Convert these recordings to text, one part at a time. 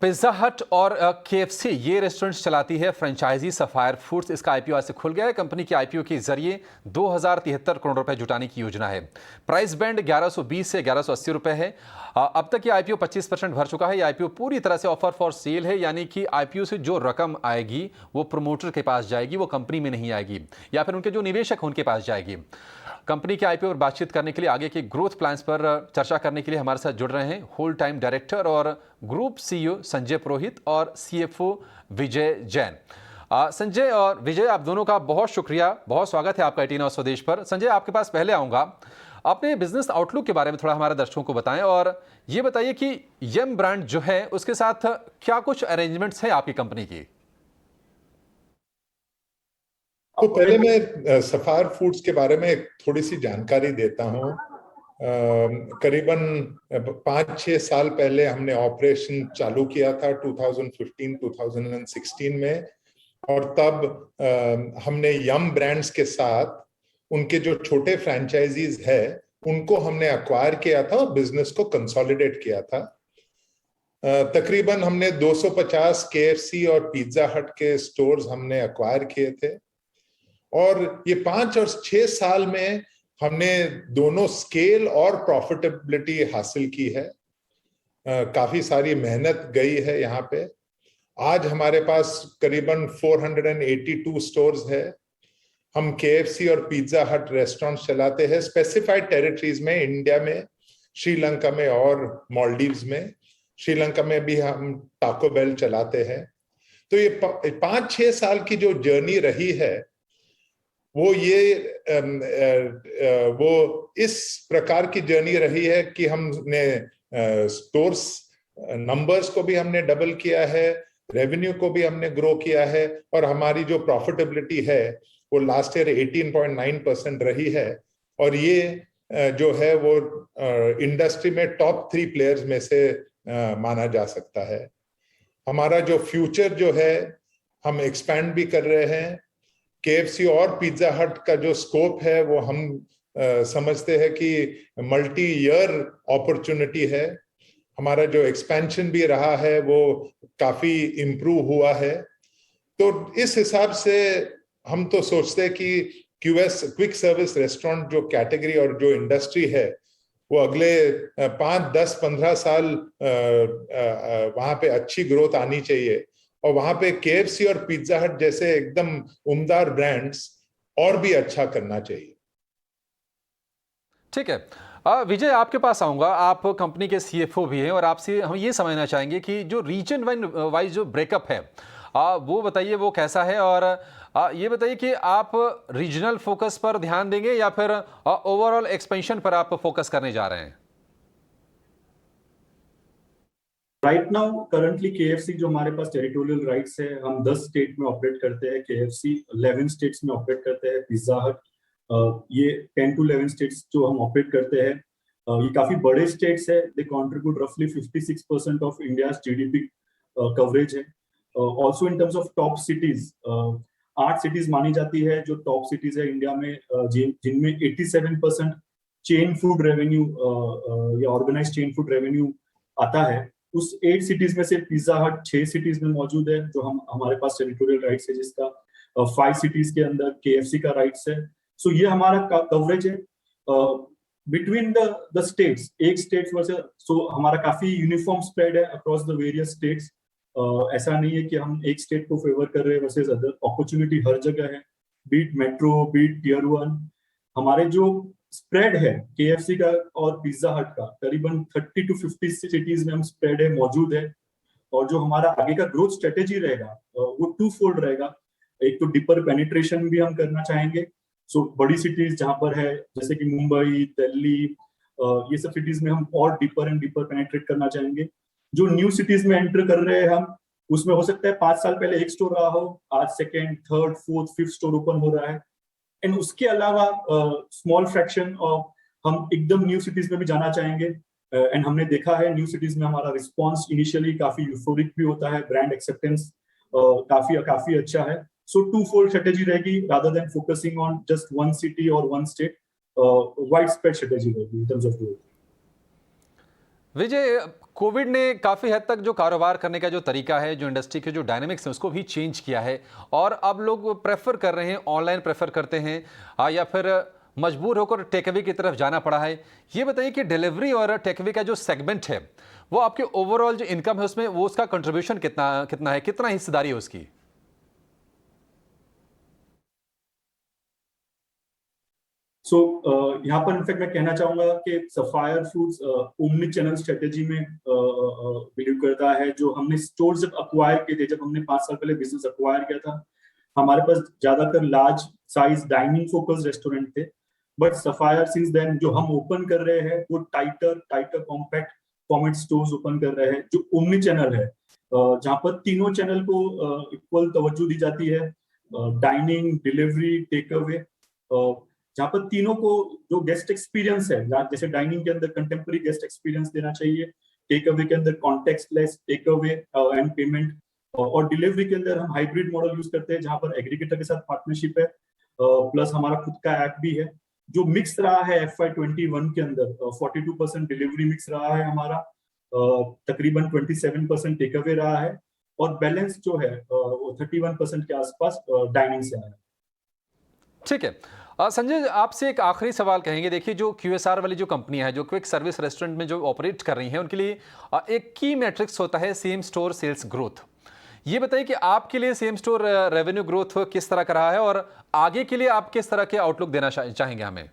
Pizza हट और KFC ये रेस्टोरेंट्स चलाती है फ्रेंचाइजी सफायर फूड्स। इसका आईपीओ आज से खुल गया है। कंपनी के आईपीओ के जरिए 2073 करोड़ रुपए जुटाने की योजना है। प्राइस बैंड 1120 से 1180 रुपए है। अब तक ये आईपीओ 25% भर चुका है। ये आईपीओ पूरी तरह से ऑफर फॉर सेल है, यानी कि आईपीओ से जो रकम आएगी वो प्रमोटर के पास जाएगी, वो कंपनी में नहीं आएगी, या फिर उनके जो निवेशक उनके पास जाएगी। कंपनी के आईपीओ पर बातचीत करने के लिए, आगे के ग्रोथ प्लान्स पर चर्चा करने के लिए हमारे साथ जुड़ रहे हैं होल टाइम डायरेक्टर और ग्रुप सीईओ संजय पुरोहित और सीएफओ विजय जैन। संजय और विजय, आप दोनों का बहुत शुक्रिया, बहुत स्वागत है आपका 18 आवर्स स्वदेश पर। संजय, आपके पास पहले आऊंगा। अपने बिजनेस आउटलुक के बारे में थोड़ा हमारे दर्शकों को बताएं और ये बताइए कि यम ब्रांड जो है उसके साथ क्या कुछ अरेंजमेंट्स हैं आपकी कंपनी की। तो पहले मैं सफायर फूड्स के बारे में थोड़ी सी जानकारी देता हूँ। करीबन 5-6 साल पहले हमने ऑपरेशन चालू किया था 2015-2016 में, और तब हमने यम ब्रांड्स के साथ उनके जो छोटे फ्रेंचाइजीज है उनको हमने अक्वायर किया था और बिजनेस को कंसोलिडेट किया था। तकरीबन हमने 250 केएफसी और पिज्जा हट के स्टोर्स हमने अक्वायर किए थे, और ये 5 और 6 साल में हमने दोनों स्केल और प्रॉफिटेबिलिटी हासिल की है। काफी सारी मेहनत गई है यहाँ पे। आज हमारे पास करीबन 482 स्टोर्स है। हम केएफसी और पिज्जा हट रेस्टोरेंट चलाते हैं स्पेसिफाइड टेरिटरीज में, इंडिया में, श्रीलंका में और मालदीव्स में। श्रीलंका में भी हम टाको बेल चलाते हैं। तो ये 5-6 साल की जो जर्नी रही है वो इस प्रकार की जर्नी रही है कि हमने स्टोर्स नंबर्स को भी हमने डबल किया है, रेवेन्यू को भी हमने ग्रो किया है, और हमारी जो प्रॉफिटेबिलिटी है वो लास्ट ईयर 18.9% रही है। और ये जो है वो इंडस्ट्री में टॉप 3 प्लेयर्स में से माना जा सकता है। हमारा जो फ्यूचर जो है, हम एक्सपैंड भी कर रहे हैं। केएफसी और पिज्जा हट का जो स्कोप है वो हम समझते हैं कि मल्टी ईयर अपॉर्चुनिटी है। हमारा जो एक्सपेंशन भी रहा है वो काफी इम्प्रूव हुआ है। तो इस हिसाब से हम तो सोचते हैं कि क्यूएस क्विक सर्विस रेस्टोरेंट जो कैटेगरी और जो इंडस्ट्री है वो अगले 5, 10, 15 साल वहां पे अच्छी ग्रोथ आनी चाहिए, और वहां पे केएफसी और पिज्जा हट जैसे एकदम उम्दार ब्रांड्स और भी अच्छा करना चाहिए। ठीक है, विजय, आपके पास आऊंगा। आप कंपनी के सीएफओ भी हैं और आपसे हम ये समझना चाहेंगे कि जो रीजन वाइज जो ब्रेकअप है वो बताइए, वो कैसा है, और ये बताइए कि आप रीजनल फोकस पर ध्यान देंगे या फिर ओवरऑल एक्सपेंशन पर आप फोकस करने जा रहे हैं। राइट नाउ करंटली केएफसी जो हमारे पास टेरिटोरियल राइट्स है, हम 10 स्टेट में ऑपरेट करते हैं। केएफसी 11 स्टेट्स में ऑपरेट करते हैं। पिज्जा हट ये 10 to 11 स्टेट्स जो हम ऑपरेट करते हैं। ये काफी बड़े स्टेट्स है। दे कंट्रीब्यूट रफली 56% ऑफ इंडियाज जीडीपी कवरेज है। Also in terms of top cities, 8 cities मानी जाती है जो टॉप सिटीज है इंडिया में, जिनमें 87% चेन फूड रेवेन्यू या ऑर्गेनाइज चेन फूड रेवेन्यू आता है। उस 8 सिटीज में से पिज्जा हट 6 सिटीज में मौजूद है जो हमारे पास टेरिटोरियल राइट्स है, जिसका 5 सिटीज के अंदर केएफसी का राइट्स है। सो ये हमारा कवरेज है बिटवीन द स्टेट्स, एक स्टेट वर्सेस। सो हमारा काफी यूनिफॉर्म स्प्रेड है अक्रॉस द वेरियस स्टेट्स। ऐसा नहीं है कि हम एक स्टेट को फेवर कर रहे हैं वर्सेस अदर। अपॉर्चुनिटी हर जगह है, बीट मेट्रो, बीट टियर 1। हमारे जो स्प्रेड है केएफसी का और पिज्जा हट का, करीबन 30 to 50 सिटीज में हम स्प्रेड है मौजूद है। और जो हमारा आगे का ग्रोथ स्ट्रेटेजी रहेगा वो 2 फोल्ड रहेगा। एक तो डीपर पेनिट्रेशन भी हम करना चाहेंगे। सो बड़ी सिटीज जहां पर है जैसे कि मुंबई, दिल्ली, ये सब सिटीज में हम और डीपर एंड डीपर पेनिट्रेट करना चाहेंगे। जो न्यू सिटीज में एंटर कर रहे हैं हम, उसमें हो सकता है 5 साल पहले एक स्टोर रहा हो, आज 2nd, 3rd, 4th, 5th store open हो रहा है। एंड उसके अलावा स्मॉल फ्रैक्शन ऑफ हम एकदम न्यू सिटीज में भी जाना चाहेंगे। एंड हमने देखा है न्यू सिटीज में हमारा रिस्पॉन्स इनिशियली काफी यूफोरिक भी होता है, ब्रांड एक्सेप्टेंस काफी अच्छा है। सो 2 फोल्ड स्ट्रेटेजी रहेगी rather than focusing on just 1 city और 1 स्टेट। वाइड स्प्रेड स्ट्रेटेजी रहेगी in terms of growth. Vijay, Covid ने काफ़ी हद तक जो कारोबार करने का जो तरीका है, जो इंडस्ट्री के जो डायनामिक्स हैं, उसको भी चेंज किया है और अब लोग प्रेफर कर रहे हैं, ऑनलाइन प्रेफर करते हैं या फिर मजबूर होकर टेकअवे की तरफ जाना पड़ा है। ये बताइए कि डिलीवरी और टेकअवे का जो सेगमेंट है, वो आपके ओवरऑल जो इनकम है उसमें वो उसका कंट्रीब्यूशन कितना कितना है, कितना हिस्सेदारी है उसकी? यहाँ पर इनफैक्ट मैं कहना चाहूंगा कि sapphire foods omni channel strategy में बिलीव करता है। जो हमने स्टोर जब अक्वायर किए थे, जब हमने 5 साल पहले बिजनेस अक्वायर किया था, हमारे पास ज्यादातर large size dining focus restaurant थे। बट सफायर सिंस देन जो हम ओपन कर रहे हैं वो टाइटर कॉम्पैक्ट फॉर्मेट स्टोर्स ओपन कर रहे हैं, जो ओमनी चैनल है, जहाँ पर तीनों चैनल को इक्वल तवज्जो दी जाती है। डाइनिंग, डिलीवरी, टेक अवे, जहाँ पर तीनों को जो गेस्ट एक्सपीरियंस है, जैसे डाइनिंग के अंदर कंटेम्पररी गेस्ट एक्सपीरियंस देना चाहिए, टेक अवे के अंदर कॉन्टेक्स्टलेस टेक अवे एंड पेमेंट, और डिलीवरी के अंदर हम हाइब्रिड मॉडल यूज करते हैं जहां पर एग्रीगेटर के साथ पार्टनरशिप है, प्लस हमारा खुद का ऐप भी है। जो मिक्स रहा है FY21 के अंदर 42% डिलीवरी मिक्स रहा है हमारा, तकरीबन 27% टेक अवे रहा है, और बैलेंस जो है वो 31% के आसपास डाइनिंग से आया है। ठीक है। संजय, आपसे एक आखिरी सवाल कहेंगे। देखिए, जो QSR वाली जो कंपनी है, जो क्विक सर्विस रेस्टोरेंट में जो ऑपरेट कर रही हैं, उनके लिए एक की मैट्रिक्स होता है सेम स्टोर सेल्स ग्रोथ। ये बताइए कि आपके लिए सेम स्टोर रेवेन्यू ग्रोथ किस तरह का रहा है और आगे के लिए आप किस तरह के आउटलुक देना चाहेंगे हमें?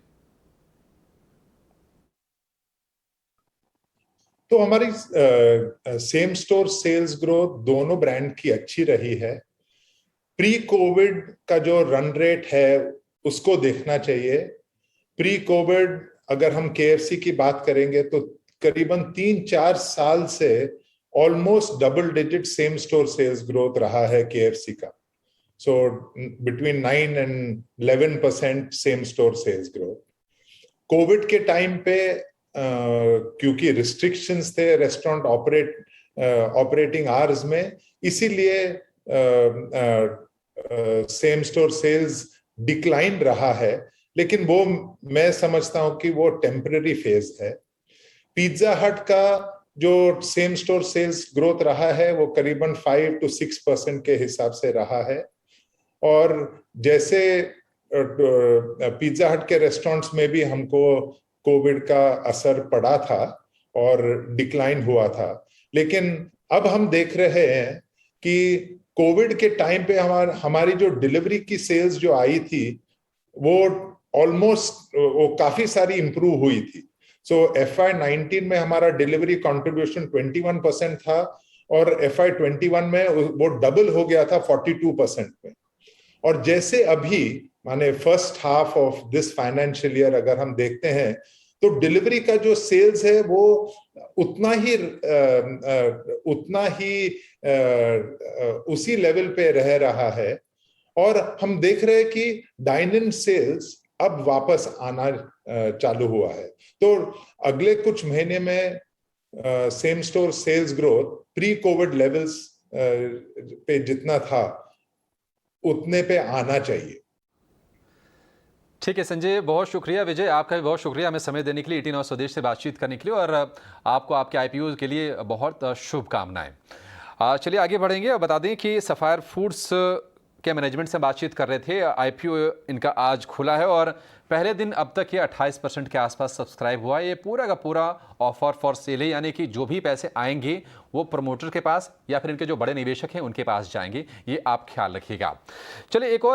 तो हमारी सेम स्टोर सेल्स ग्रोथ दोनों ब्रांड की अच्छी रही है। प्री कोविड का जो रन रेट है उसको देखना चाहिए। प्री कोविड अगर हम KFC की बात करेंगे तो करीबन 3-4 साल से almost double digit same store sales growth रहा है KFC का। So between 9 and 11% same store sales growth. Covid के टाइम पे क्योंकि रिस्ट्रिक्शंस थे रेस्टोरेंट ऑपरेटिंग आवर्स में, इसीलिए सेम स्टोर सेल्स डिक्लाइन रहा है, लेकिन वो मैं समझता हूं कि वो टेम्पररी फेज है। पिज्जा हट का जो सेम स्टोर सेल्स ग्रोथ रहा है वो करीबन 5 to 6% के हिसाब से रहा है, और जैसे पिज्जा हट के रेस्टोरेंट्स में भी हमको कोविड का असर पड़ा था और डिक्लाइन हुआ था, लेकिन अब हम देख रहे हैं कि कोविड के टाइम पे हमारी जो डिलीवरी की सेल्स जो आई थी वो ऑलमोस्ट वो काफी सारी इंप्रूव हुई थी। सो FY19 में हमारा डिलीवरी कंट्रीब्यूशन 21% था और FY21 में वो डबल हो गया था 42% में। और जैसे अभी माने first half of this financial year अगर हम देखते हैं तो डिलीवरी का जो सेल्स है वो उतना ही उसी लेवल पे रह रहा है, और हम देख रहे हैं कि डाइन इन सेल्स अब वापस आना चालू हुआ है। तो अगले कुछ महीने में same store sales growth pre covid levels पे जितना था उतने पे आना चाहिए। ठीक है संजय, बहुत शुक्रिया। विजय, आपका भी बहुत शुक्रिया हमें समय देने के लिए, 18 और स्वदेश से बातचीत करने के लिए, और आपको आपके IPO के लिए बहुत शुभकामनाएं। चलिए आगे बढ़ेंगे और बता दें कि सफायर फूड्स के मैनेजमेंट से बातचीत कर रहे थे। IPO इनका आज खुला है और पहले दिन अब तक ये 28% के आसपास सब्सक्राइब हुआ। ये पूरा का पूरा ऑफर फॉर सेल है, यानी कि जो भी पैसे आएंगे वो प्रमोटर के पास या फिर इनके जो बड़े निवेशक हैं उनके पास जाएंगे। ये आप ख्याल रखिएगा। चलिए एक और